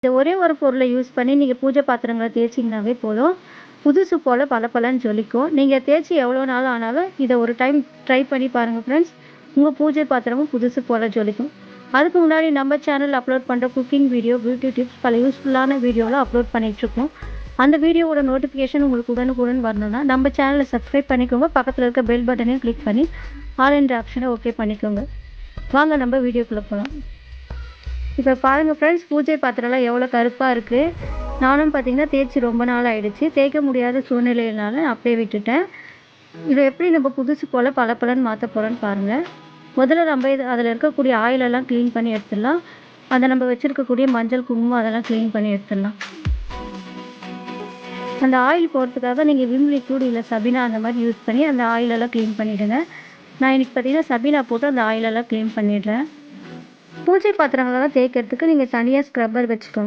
இந்த ஒரே ஒரு பொருளை யூஸ் பண்ணி நீங்கள் பூஜை பாத்திரங்களை தேய்ச்சிங்கனாவே போதும். புதுசு போல் பளபளன்னு ஜொலிக்கும். நீங்கள் தேய்ச்சி எவ்வளோ நாள் ஆனாலும் இதை ஒரு டைம் ட்ரை பண்ணி பாருங்கள் ஃப்ரெண்ட்ஸ். உங்கள் பூஜை பாத்திரமும் புதுசு போல் ஜொலிக்கும். அதுக்கு முன்னாடி நம்ம சேனல் அப்லோட் பண்ணுற குக்கிங் வீடியோ, பியூட்டி டிப்ஸ், பல யூஸ்ஃபுல்லான வீடியோலாம் அப்லோட் பண்ணிகிட்ருக்கோம். அந்த வீடியோவோட நோட்டிஃபிகேஷன் உங்களுக்கு உடனுக்குடன் வரணும்னா நம்ம சேனலை சப்ஸ்கிரைப் பண்ணிக்கோங்க. பக்கத்தில் இருக்க பெல் பட்டனையும் கிளிக் பண்ணி ஆல் என்ற ஆப்ஷனை ஓகே பண்ணிக்கோங்க. வாங்க நம்ம வீடியோக்குள்ளே போகலாம். இப்போ பாருங்கள் ஃப்ரெண்ட்ஸ், பூஜை பாத்திரம்லாம் எவ்வளோ கருப்பாக இருக்குது. நானும் பார்த்திங்கன்னா தேய்ச்சி ரொம்ப நாள் ஆகிடுச்சு. தேய்க்க முடியாத சூழ்நிலையினால அப்படியே விட்டுட்டேன். இதை எப்படி நம்ம புதுசு போல் பளபளன்னு மாற்ற போகிறோன்னு பாருங்கள். முதல்ல நம்ம அதில் இருக்கக்கூடிய ஆயிலெல்லாம் க்ளீன் பண்ணி எடுத்துடலாம். அதை நம்ம வச்சுருக்கக்கூடிய மஞ்சள், குங்குமம் அதெல்லாம் க்ளீன் பண்ணி எடுத்துடலாம். அந்த ஆயில் போகிறதுக்காக நீங்கள் விம் லிக்விட் இல்லை சபீனா அந்த மாதிரி யூஸ் பண்ணி அந்த ஆயிலெல்லாம் க்ளீன் பண்ணிவிடுங்க. நான் இன்றைக்கி பார்த்திங்கன்னா சபீனா போட்டு அந்த ஆயிலெல்லாம் க்ளீன் பண்ணிடுறேன். பூஜை பாத்திரங்களெல்லாம் தேய்க்கிறதுக்கு நீங்கள் தனியாக ஸ்க்ரப்பர் வச்சுக்கோங்க.